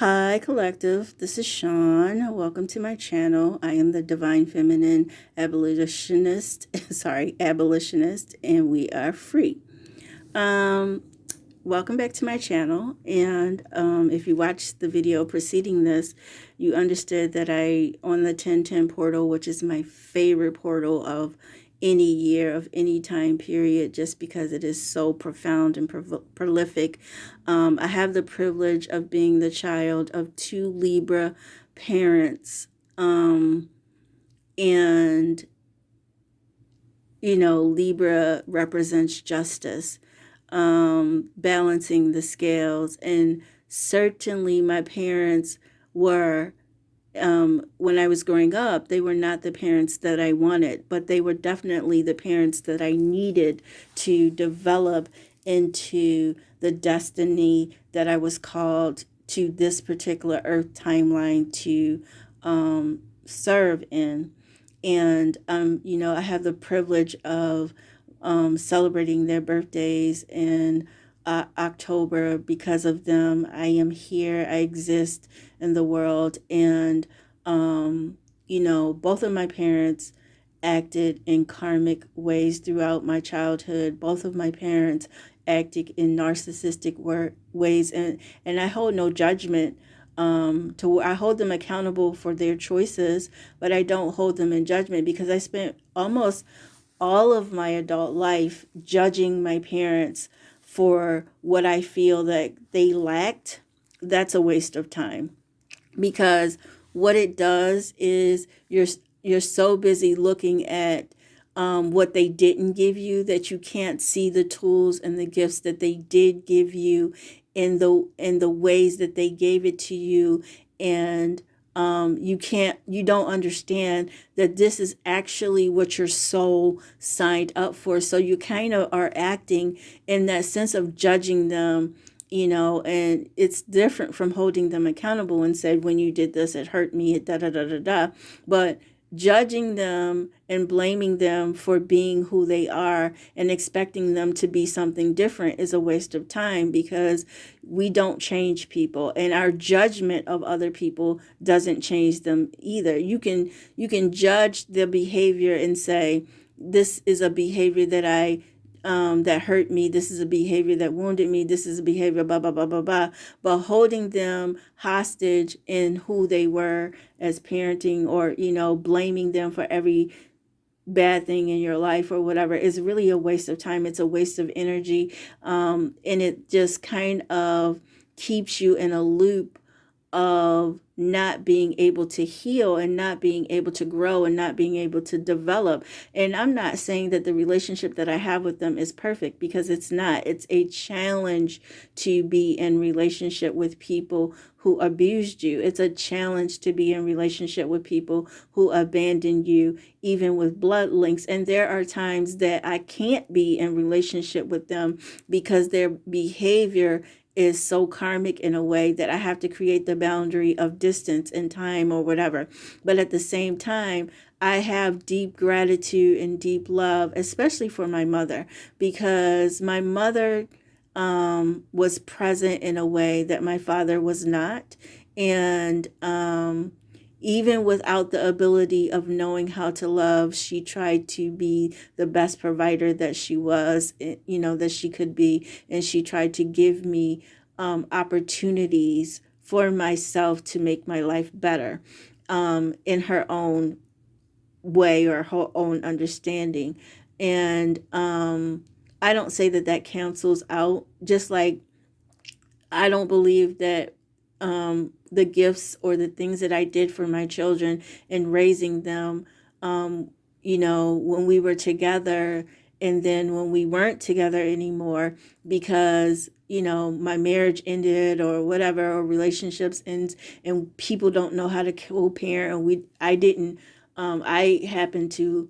Hi, collective. This is Sean. Welcome to my channel. I am the Divine Feminine Abolitionist. Abolitionist, and we are free. Um, Welcome back to my channel. And if you watched the video preceding this, you understood that on the 1010 portal, which is my favorite portal of any year, of any time period, just because it is so profound and prolific. I have the privilege of being the child of two Libra parents. And, Libra represents justice, balancing the scales. And certainly my parents were, when I was growing up, they were not the parents that I wanted, but they were definitely the parents that I needed to develop into the destiny that I was called to this particular earth timeline to serve in. And, I have the privilege of celebrating their birthdays in October. Because of them, I am here. I exist in the world. And, both of my parents acted in karmic ways throughout my childhood. Both of my parents acted in narcissistic ways. And I hold no judgment. I hold them accountable for their choices, but I don't hold them in judgment, because I spent almost all of my adult life judging my parents for what I feel that they lacked. That's a waste of time, because what it does is you're so busy looking at what they didn't give you that you can't see the tools and the gifts that they did give you in the ways that they gave it to you. And you don't understand that this is actually what your soul signed up for. So you kind of are acting in that sense of judging them, and it's different from holding them accountable and said, when you did this, it hurt me, da da da da da. But judging them and blaming them for being who they are and expecting them to be something different is a waste of time, because we don't change people, and our judgment of other people doesn't change them either. You can judge the behavior and say, this is a behavior that hurt me. This is a behavior that wounded me. This is a behavior, blah, blah, blah, blah, blah. But holding them hostage in who they were as parenting, or, blaming them for every bad thing in your life or whatever, is really a waste of time. It's a waste of energy. And it just kind of keeps you in a loop of not being able to heal and not being able to grow and not being able to develop. And I'm not saying that the relationship that I have with them is perfect, because it's not. It's a challenge to be in relationship with people who abused you. It's a challenge to be in relationship with people who abandoned you, even with blood links. And there are times that I can't be in relationship with them because their behavior is so karmic in a way that I have to create the boundary of distance and time or whatever. But at the same time, I have deep gratitude and deep love, especially for my mother, because my mother was present in a way that my father was not. And even without the ability of knowing how to love, she tried to be the best provider that she was, that she could be. And she tried to give me opportunities for myself to make my life better in her own way or her own understanding. And I don't say that cancels out, just like I don't believe that the gifts or the things that I did for my children in raising them, when we were together and then when we weren't together anymore, because, my marriage ended or whatever, or relationships ends and people don't know how to co-parent. And I happened to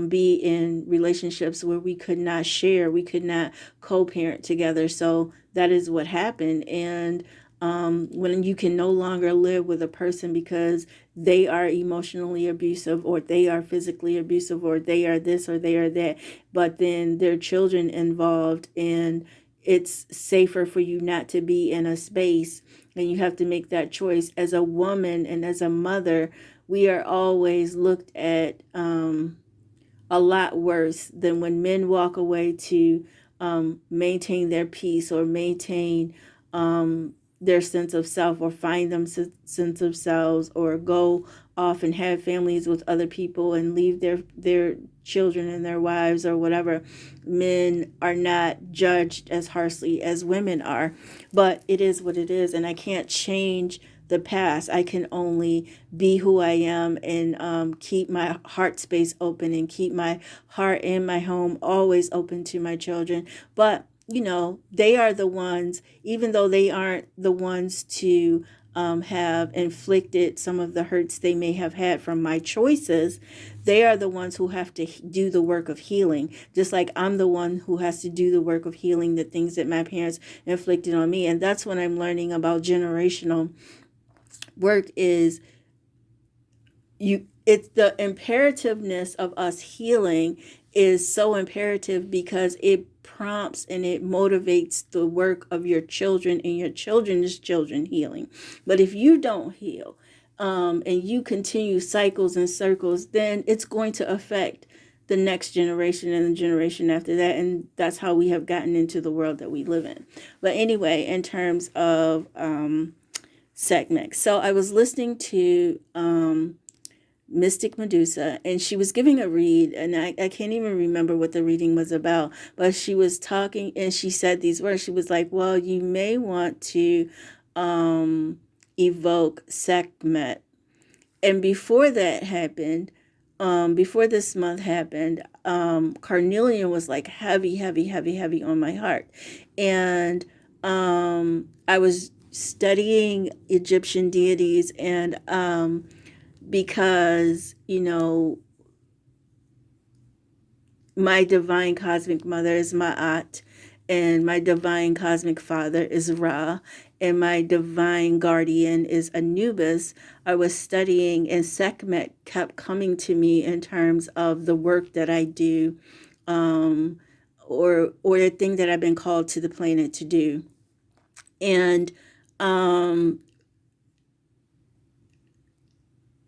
be in relationships where we could not share, we could not co-parent together. So that is what happened. And when you can no longer live with a person because they are emotionally abusive, or they are physically abusive, or they are this or they are that, but then their children involved, and it's safer for you not to be in a space, and you have to make that choice. As a woman and as a mother, we are always looked at a lot worse than when men walk away to maintain their peace, or maintain their sense of self, or find them sense of selves, or go off and have families with other people and leave their children and their wives or whatever. Men are not judged as harshly as women are, but it is what it is, and I can't change the past. I can only be who I am, and keep my heart space open, and keep my heart and my home always open to my children. But they are the ones, even though they aren't the ones to have inflicted some of the hurts they may have had from my choices, they are the ones who have to do the work of healing. Just like I'm the one who has to do the work of healing the things that my parents inflicted on me. And that's what I'm learning about generational work is it's the imperativeness of us healing is so imperative, because it prompts and it motivates the work of your children and your children's children healing. But if you don't heal, and you continue cycles and circles, then it's going to affect the next generation and the generation after that. And that's how we have gotten into the world that we live in. But anyway, in terms of Sekhmet. So I was listening to Mystic Medusa, and she was giving a read, and I can't even remember what the reading was about, but she was talking, and she said these words. She was like, well, you may want to evoke Sekhmet. And before that happened, before this month happened, carnelian was like heavy, heavy, heavy, heavy on my heart. And I was studying Egyptian deities, and because my divine cosmic mother is Ma'at, and my divine cosmic father is Ra, and my divine guardian is Anubis. I was studying, and Sekhmet kept coming to me in terms of the work that I do, or the thing that I've been called to the planet to do. And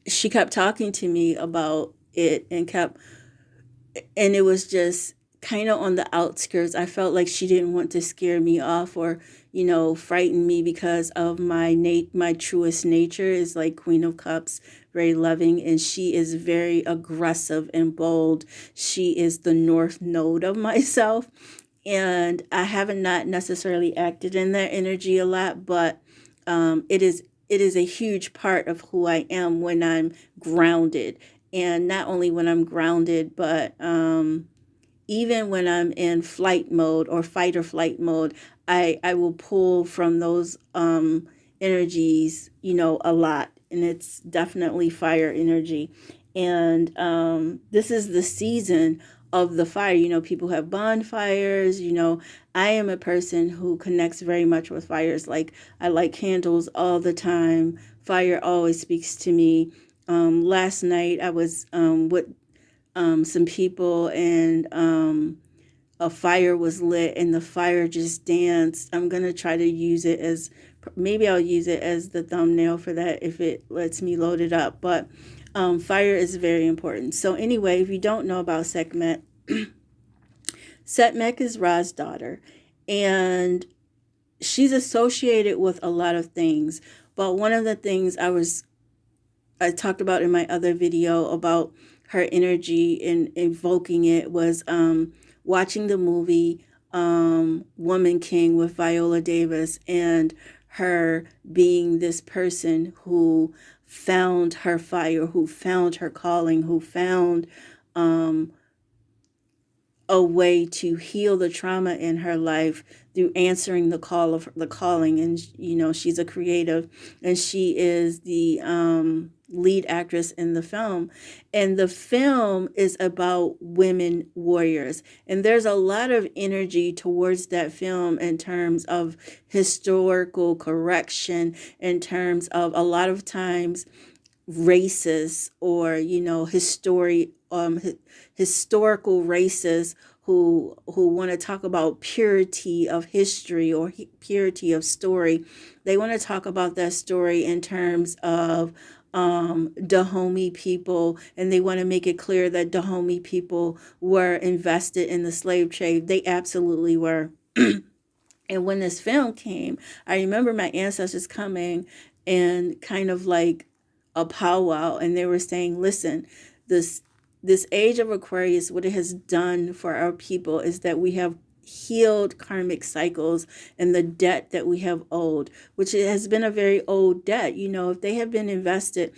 she kept talking to me about it, and it was just kind of on the outskirts. I felt like she didn't want to scare me off, or frighten me, because of my truest nature is like Queen of Cups, very loving, and she is very aggressive and bold. She is the north node of myself, and I haven't not necessarily acted in that energy a lot, but it is a huge part of who I am when I'm grounded. And not only when I'm grounded, but even when I'm in flight mode or fight or flight mode, I will pull from those energies, a lot. And it's definitely fire energy. And this is the season of the fire. People have bonfires. I am a person who connects very much with fires. Like, I light candles all the time. Fire always speaks to me. Last night I was with some people, and a fire was lit, and the fire just danced. I'm going to try to use it as, maybe I'll use it as the thumbnail for that if it lets me load it up. But fire is very important. So anyway, if you don't know about Sekhmet, Sekhmet is Ra's daughter, and she's associated with a lot of things. But one of the things I talked about in my other video about her energy and evoking it was watching the movie Woman King with Viola Davis, and her being this person who found her fire, who found her calling, who found a way to heal the trauma in her life through answering the call of the calling. And she's a creative, and she is the lead actress in the film, and the film is about women warriors, and there's a lot of energy towards that film in terms of historical correction, in terms of a lot of times racist or historical racists who want to talk about purity of history or purity of story. They want to talk about that story in terms of Dahomey people, and they want to make it clear that Dahomey people were invested in the slave trade. They absolutely were. And when this film came, I remember my ancestors coming and kind of like a powwow, and they were saying, listen, this this age of Aquarius, what it has done for our people is that we have healed karmic cycles and the debt that we have owed, which has been a very old debt. If they have been invested,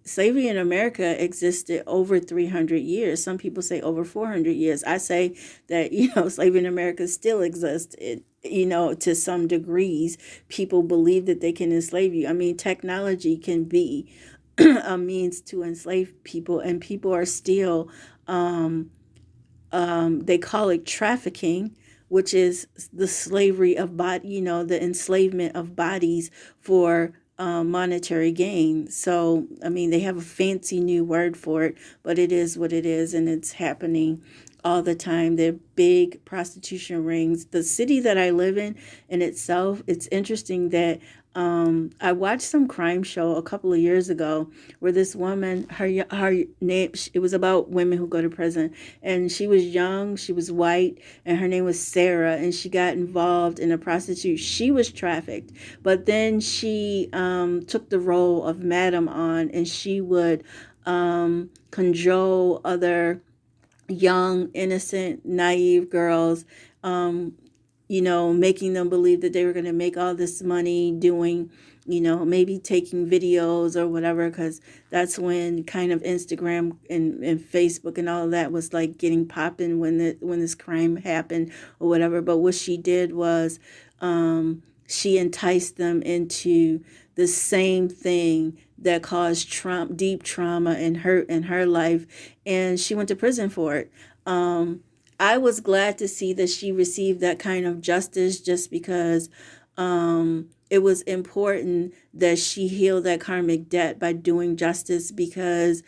slavery in America existed over 300 years. Some people say over 400 years. I say that, slavery in America still exists. To some degrees, people believe that they can enslave you. I mean, technology can be a means to enslave people, and people are still they call it trafficking, which is the slavery of body, the enslavement of bodies for monetary gain. So, I mean, they have a fancy new word for it, but it is what it is, and it's happening all the time. They're big prostitution rings. The city that I live in itself, it's interesting that I watched some crime show a couple of years ago where this woman, her name, it was about women who go to prison, and she was young, she was white, and her name was Sarah, and she got involved in a prostitute. She was trafficked, but then she took the role of madam on, and she would cajole other young, innocent, naive girls, making them believe that they were going to make all this money doing, maybe taking videos or whatever, because that's when kind of Instagram and Facebook and all of that was like getting popping when this crime happened or whatever. But what she did was she enticed them into the same thing that caused deep trauma and hurt in her life, and she went to prison for it. I was glad to see that she received that kind of justice, just because it was important that she healed that karmic debt by doing justice, because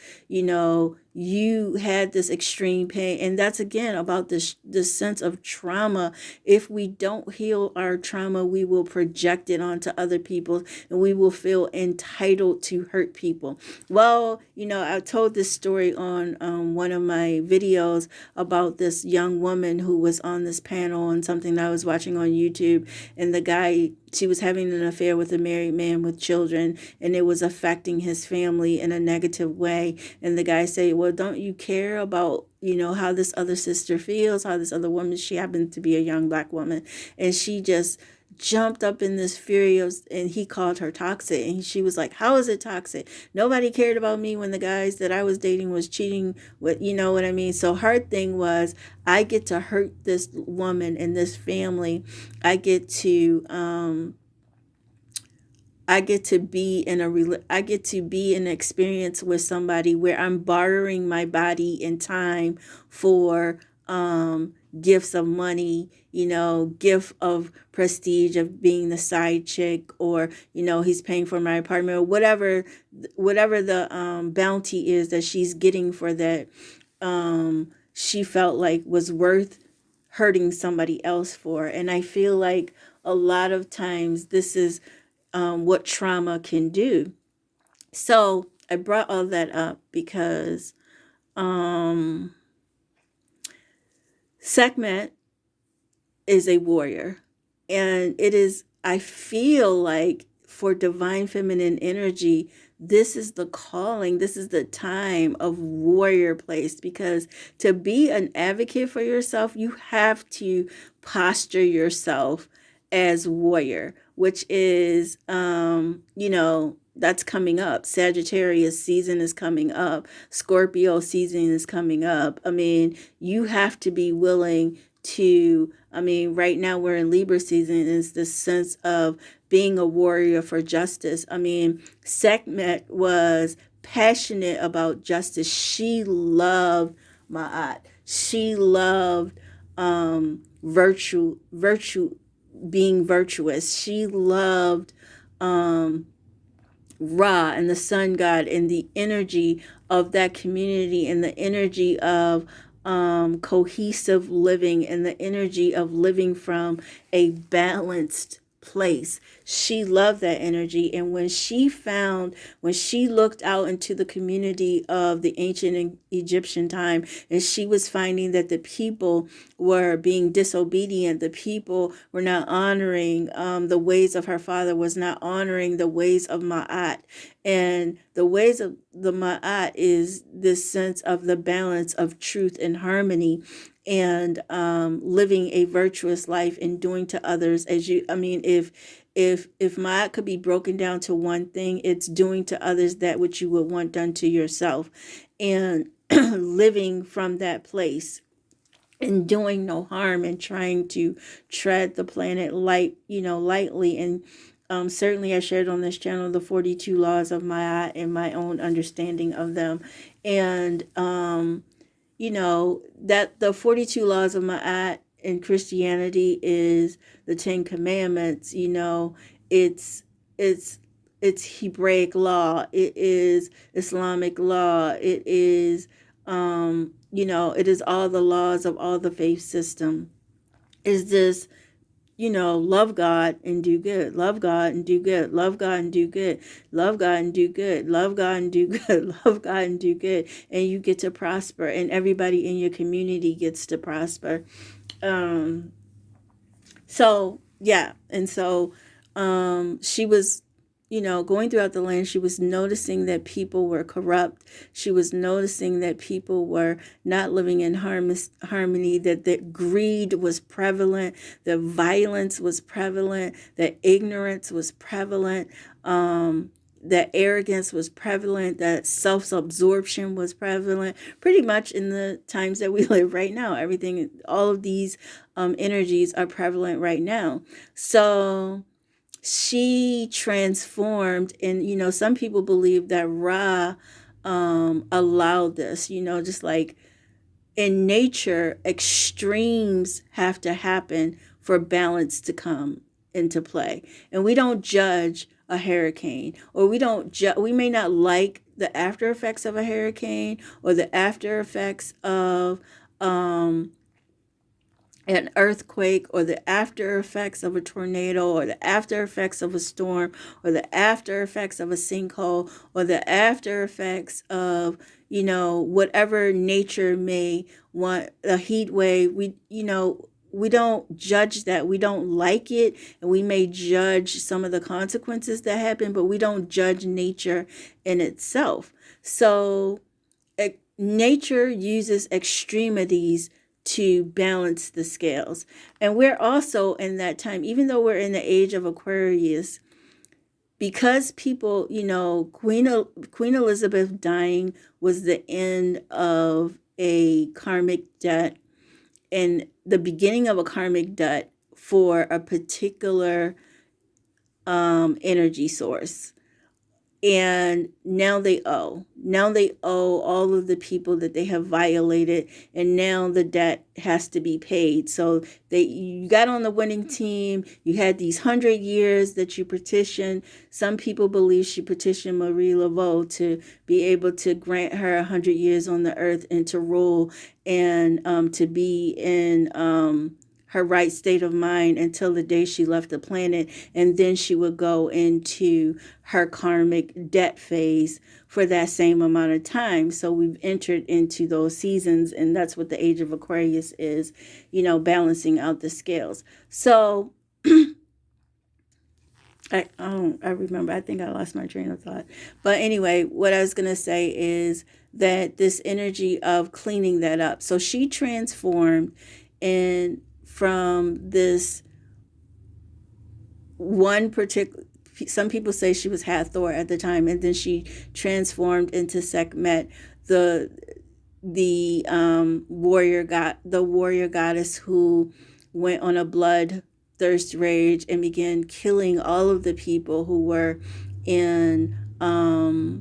you had this extreme pain, and that's again about this sense of trauma. If we don't heal our trauma, we will project it onto other people, and we will feel entitled to hurt people. Well, I told this story on one of my videos about this young woman who was on this panel on something that I was watching on YouTube, and the guy, she was having an affair with a married man with children, and it was affecting his family in a negative way. And the guy said, well, don't you care about, how this other sister feels, how this other woman, she happened to be a young Black woman, and she just jumped up in this fury and he called her toxic, and she was like, how is it toxic? Nobody cared about me when the guys that I was dating was cheating with, you know what I mean? So her thing was, I get to hurt this woman and this family. I get to be in an experience with somebody where I'm bartering my body and time for gifts of money, gift of prestige of being the side chick, or he's paying for my apartment, or whatever the bounty is that she's getting for that. She felt like was worth hurting somebody else for. And I feel like a lot of times this is what trauma can do. So I brought all that up because Sekhmet is a warrior, and I feel like for divine feminine energy, this is the calling, this is the time of warrior place, because to be an advocate for yourself, you have to posture yourself as warrior, which is, that's coming up. Sagittarius season is coming up. Scorpio season is coming up. I mean, you have to be willing to, right now we're in Libra season, is this sense of being a warrior for justice. Sekhmet was passionate about justice. She loved Ma'at. She loved virtue, being virtuous. She loved Ra and the sun god and the energy of that community and the energy of cohesive living and the energy of living from a balanced place. She loved that energy. And when she looked out into the community of the ancient Egyptian time, and she was finding that the people were being disobedient, the people were not honoring the ways of her father, was not honoring the ways of Ma'at. And the ways of the Ma'at is this sense of the balance of truth and harmony, and living a virtuous life and doing to others as you. I mean, if Ma'at could be broken down to one thing, it's doing to others that which you would want done to yourself, and living from that place and doing no harm and trying to tread the planet lightly. And certainly I shared on this channel the 42 laws of Ma'at and my own understanding of them. And that the 42 laws of Ma'at in Christianity is the 10 Commandments. It's Hebraic law. It is Islamic law. It is it is all the laws of all the faith system. Is this, love God and do good, love God and do good, love God and do good, love God and do good, love God and do good, love God and do good, and you get to prosper, and everybody in your community gets to prosper. So yeah, and so she was, going throughout the land. She was noticing that people were corrupt. She was noticing that people were not living in harmony, that the greed was prevalent, that violence was prevalent, that ignorance was prevalent, that arrogance was prevalent, that self-absorption was prevalent, pretty much in the times that we live right now. Everything, all of these energies are prevalent right now. So she transformed, and some people believe that Ra allowed this, just like in nature, extremes have to happen for balance to come into play. And we don't judge a hurricane, or we may not like the after effects of a hurricane, or the after effects of an earthquake, or the after effects of a tornado, or the after effects of a storm, or the after effects of a sinkhole, or the after effects of whatever nature may want, a heat wave. We don't judge that. We don't like it, and we may judge some of the consequences that happen, but we don't judge nature in itself. So nature uses extremities to balance the scales. And we're also in that time, even though we're in the age of Aquarius, because people, Queen Elizabeth dying was the end of a karmic debt and the beginning of a karmic debt for a particular energy source. And now they owe all of the people that they have violated, and now the debt has to be paid. So you got on the winning team. You had these 100 years that you petitioned. Some people believe she petitioned Marie Laveau to be able to grant her 100 years on the earth and to rule, and to be in her right state of mind until the day she left the planet, and then she would go into her karmic debt phase for that same amount of time. So we've entered into those seasons, and that's what the age of Aquarius is, balancing out the scales. So I remember, I think I lost my train of thought. But anyway, what I was going to say is that this energy of cleaning that up. So she transformed from this one particular, some people say she was Hathor at the time, and then she transformed into Sekhmet, the warrior goddess who went on a bloodthirst rage and began killing all of the people who were in not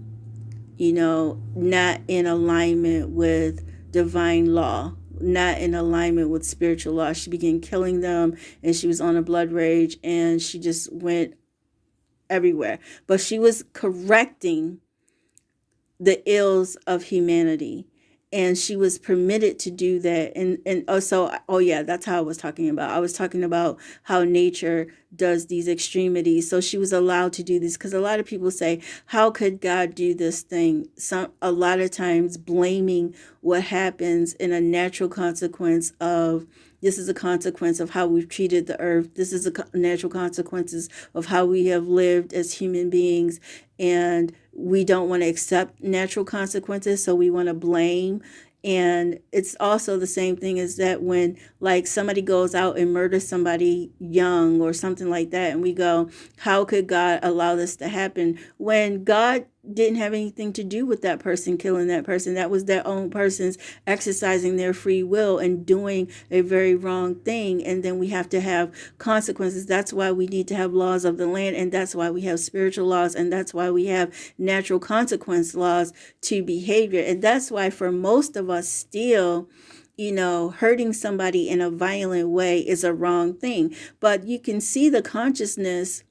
in alignment with divine law, not in alignment with spiritual law. She began killing them, and she was on a blood rage, and she just went everywhere. But she was correcting the ills of humanity. and she was permitted to do that. And also, oh yeah, that's how I was talking about. I was talking about how nature does these extremities. So she was allowed to do this, because a lot of people say, how could God do this thing? A lot of times blaming what happens in a natural consequence of, this is a consequence of how we've treated the earth. This is a natural consequences of how we have lived as human beings. And we don't want to accept natural consequences, so we want to blame. And it's also the same thing as that when, like, somebody goes out and murders somebody young or something like that, and we go, how could God allow this to happen, when God didn't have anything to do with that person killing that person? That was their own person's exercising their free will and doing a very wrong thing. And then we have to have consequences. That's why we need to have laws of the land, and that's why we have spiritual laws, and that's why we have natural consequence laws to behavior. And that's why for most of us still, hurting somebody in a violent way is a wrong thing. But you can see the consciousness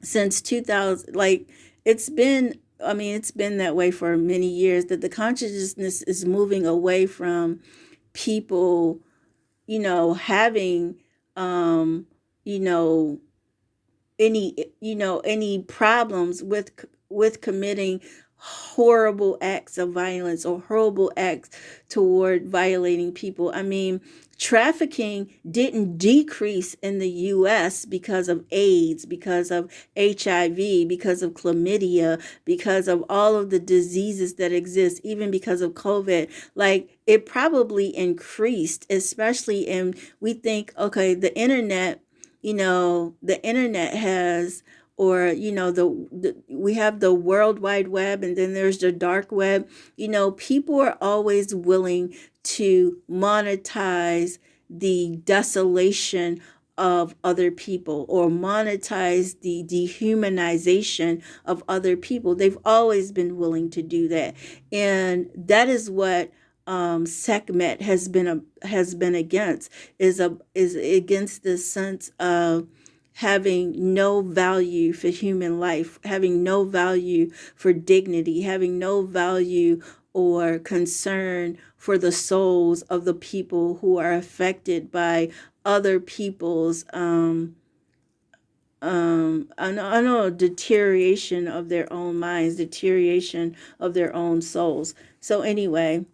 since 2000, like, it's been, it's been that way for many years, that the consciousness is moving away from people, having, you know, any problems with committing horrible acts of violence or horrible acts toward violating people. Trafficking didn't decrease in the US because of AIDS, because of HIV, because of chlamydia, because of all of the diseases that exist, even because of COVID. Like, it probably increased, especially in, we think, okay, the internet, the internet has, or we have the World Wide Web, and then there's the dark web. People are always willing to monetize the desolation of other people, or monetize the dehumanization of other people. They've always been willing to do that, and that is what Sekhmet has been against, is against this sense of having no value for human life, having no value for dignity, having no value or concern for the souls of the people who are affected by other people's I know deterioration of their own minds, deterioration of their own souls. So anyway,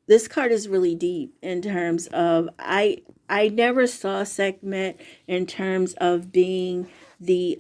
this card is really deep in terms of, I never saw Sekhmet in terms of being the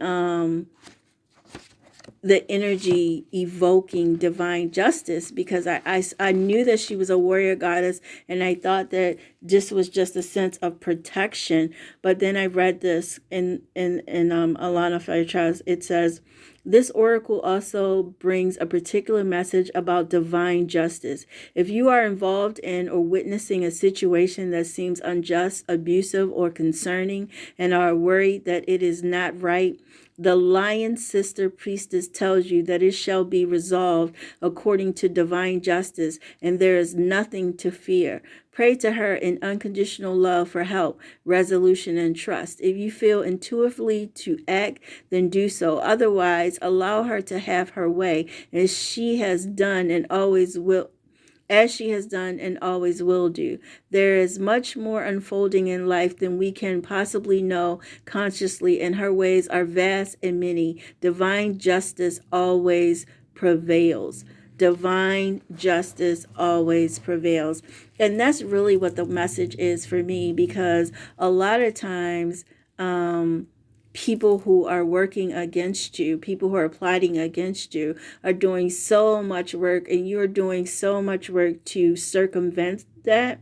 energy evoking divine justice, because I knew that she was a warrior goddess, and I thought that this was just a sense of protection. But then I read this in Alana Fairchild. It says, this oracle also brings a particular message about divine justice. If you are involved in or witnessing a situation that seems unjust, abusive, or concerning, and are worried that it is not right, the lion sister priestess tells you that it shall be resolved according to divine justice, and there is nothing to fear. Pray to her in unconditional love for help, resolution, and trust. If you feel intuitively to act, then do so. Otherwise, allow her to have her way, as she has done and always will. As she has done and always will do. There is much more unfolding in life than we can possibly know consciously, and her ways are vast and many. Divine justice always prevails. Divine justice always prevails. And that's really what the message is for me, because a lot of times, people who are working against you, people who are plotting against you, are doing so much work, and you're doing so much work to circumvent that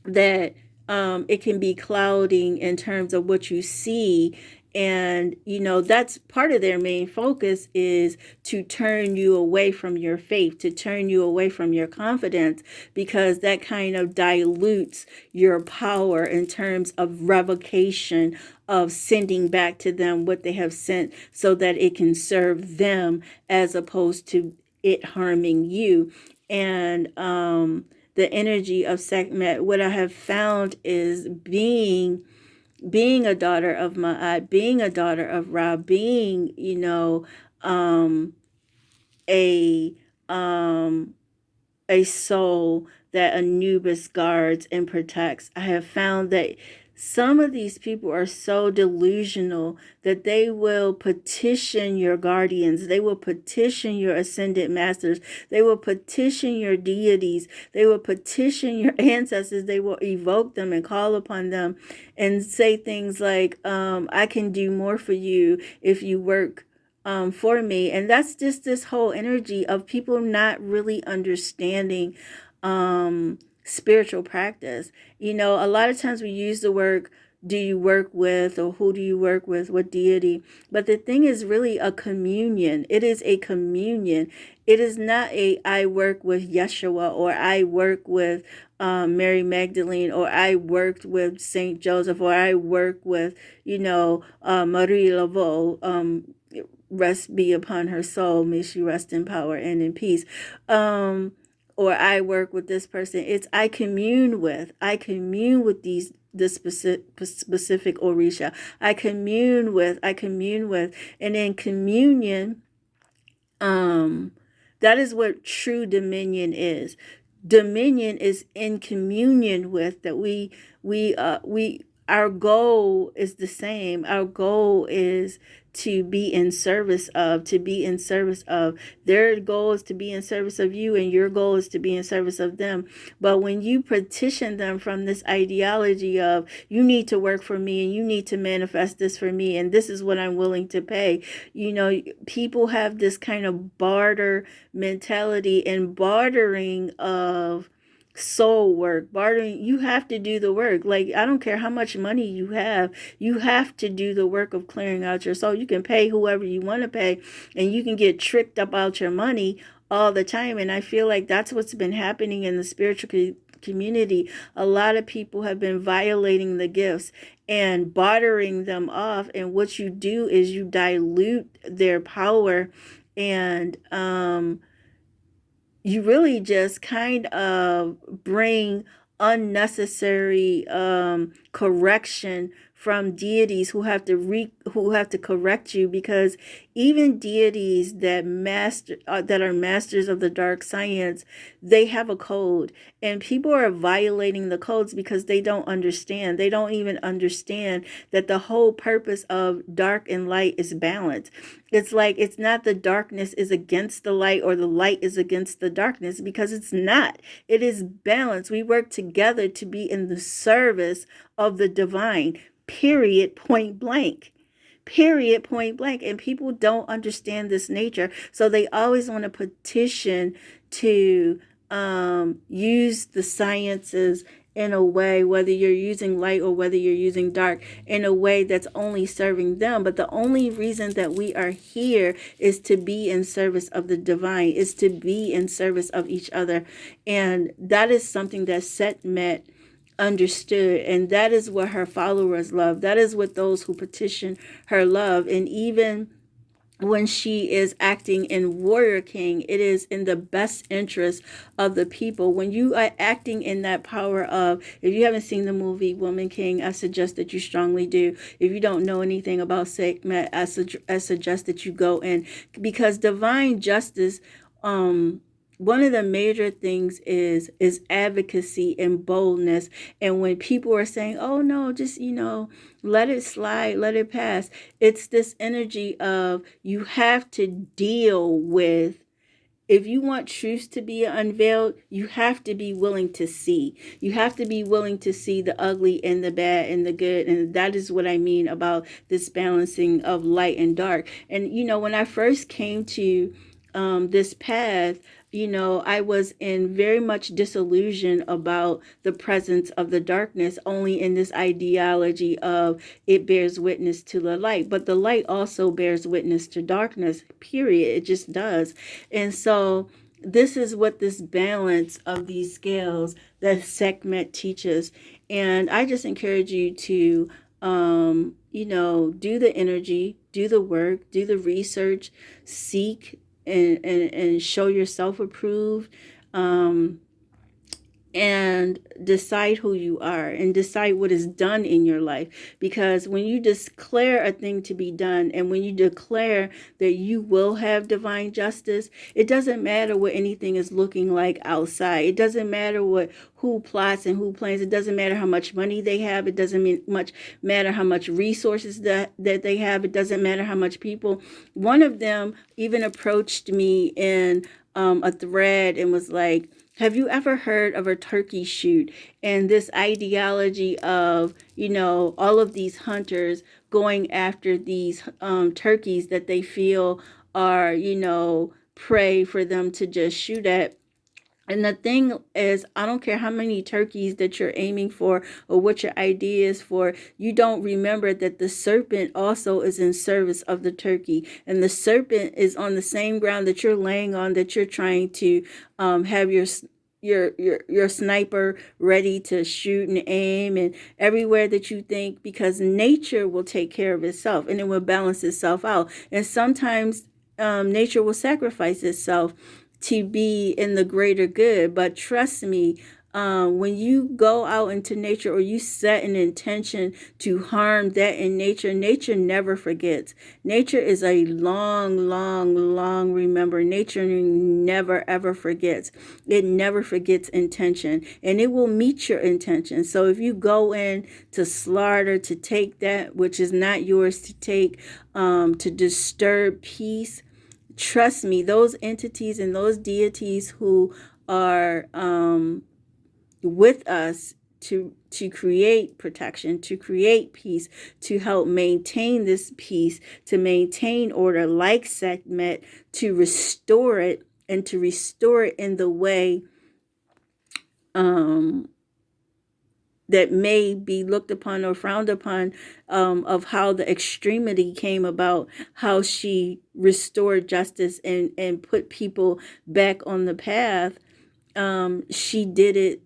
it can be clouding in terms of what you see. And that's part of their main focus, is to turn you away from your faith, to turn you away from your confidence, because that kind of dilutes your power in terms of revocation, of sending back to them what they have sent, so that it can serve them as opposed to it harming you. And the energy of Sekhmet, what I have found is being a daughter of Ma'at, being a daughter of Ra, being, a um, a soul that Anubis guards and protects. I have found that some of these people are so delusional that they will petition your guardians, they will petition your ascended masters, they will petition your deities, they will petition your ancestors, they will evoke them and call upon them and say things like, I can do more for you if you work for me. And that's just this whole energy of people not really understanding spiritual practice. You know, a lot of times we use the word, do you work with, or who do you work with, what deity? But the thing is really a communion. It is a communion. It is not a I work with Yeshua, or I work with Mary Magdalene, or I worked with Saint Joseph, or I work with, Marie Laveau. Rest be upon her soul. May she rest in power and in peace. Or I work with this person. It's I commune with this specific Orisha. I commune with, and in communion, that is what true dominion is. Dominion is in communion with, that we our goal is the same. Our goal is to be in service of, their goal is to be in service of you, and your goal is to be in service of them. But when you petition them from this ideology of, you need to work for me, and you need to manifest this for me, and this is what I'm willing to pay, people have this kind of barter mentality, and bartering of soul work. Bartering, you have to do the work. Like, I don't care how much money you have to do the work of clearing out your soul. You can pay whoever you want to pay, and you can get tricked about your money all the time. And I feel like that's what's been happening in the spiritual community. A lot of people have been violating the gifts and bartering them off, and what you do is you dilute their power, and you really just kind of bring unnecessary correction from deities who have to correct you, because even deities that are masters of the dark science, they have a code, and people are violating the codes because they don't understand. They don't even understand that the whole purpose of dark and light is balance. It's like, it's not the darkness is against the light, or the light is against the darkness, because it's not. It is balance. We work together to be in the service of the divine. Period, point blank. Period, point blank. And people don't understand this nature. So they always want to petition to use the sciences in a way, whether you're using light or whether you're using dark, in a way that's only serving them. But the only reason that we are here is to be in service of the divine, is to be in service of each other. And that is something that Sekhmet understood, and that is what her followers love. That is what those who petition her love. And even when she is acting in Warrior King, it is in the best interest of the people. When you are acting in that power of, if you haven't seen the movie Woman King, I suggest that you strongly do. If you don't know anything about Sekhmet, I suggest that you go in, because divine justice, one of the major things is advocacy and boldness. And when people are saying, oh no, just, let it slide, let it pass, it's this energy of, you have to deal with, if you want truth to be unveiled, you have to be willing to see. You have to be willing to see the ugly and the bad and the good. And that is what I mean about this balancing of light and dark. And, when I first came to this path, I was in very much disillusion about the presence of the darkness, only in this ideology of, it bears witness to the light. But the light also bears witness to darkness, period. It just does. And so this is what this balance of these scales that Sekhmet teaches. And I just encourage you to, do the energy, do the work, do the research, seek and show yourself approved. and decide who you are and decide what is done in your life. Because when you declare a thing to be done, and when you declare that you will have divine justice, it doesn't matter what anything is looking like outside. It doesn't matter what who plots and who plans. It doesn't matter how much money they have. It doesn't matter how much resources that they have. It doesn't matter how much people. One of them even approached me in a thread and was like, have you ever heard of a turkey shoot? And this ideology of, all of these hunters going after these turkeys that they feel are, prey for them to just shoot at. And the thing is, I don't care how many turkeys that you're aiming for or what your idea is for, you don't remember that the serpent also is in service of the turkey. And the serpent is on the same ground that you're laying on, that you're trying to have your sniper ready to shoot and aim, and everywhere that you think, because nature will take care of itself and it will balance itself out. And sometimes nature will sacrifice itself to be in the greater good. But trust me, when you go out into nature or you set an intention to harm that in nature, nature never forgets. Nature is a long remember. Nature never ever forgets. It never forgets intention, and it will meet your intention. So if you go in to slaughter, to take that which is not yours to take, to disturb peace, trust me, those entities and those deities who are with us to create protection, to create peace, to help maintain this peace, to maintain order, like Sekhmet, to restore it, and to restore it in the way that may be looked upon or frowned upon, of how the extremity came about, how she restored justice and put people back on the path. She did it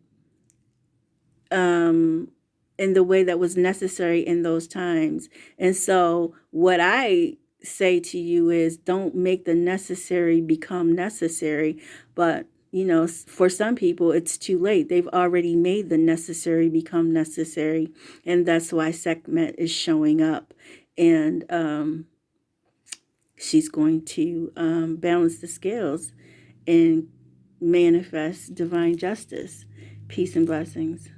in the way that was necessary in those times. And so what I say to you is, don't make the necessary become necessary. But for some people, it's too late. They've already made the necessary become necessary. And that's why Sekhmet is showing up. And she's going to balance the scales and manifest divine justice. Peace and blessings.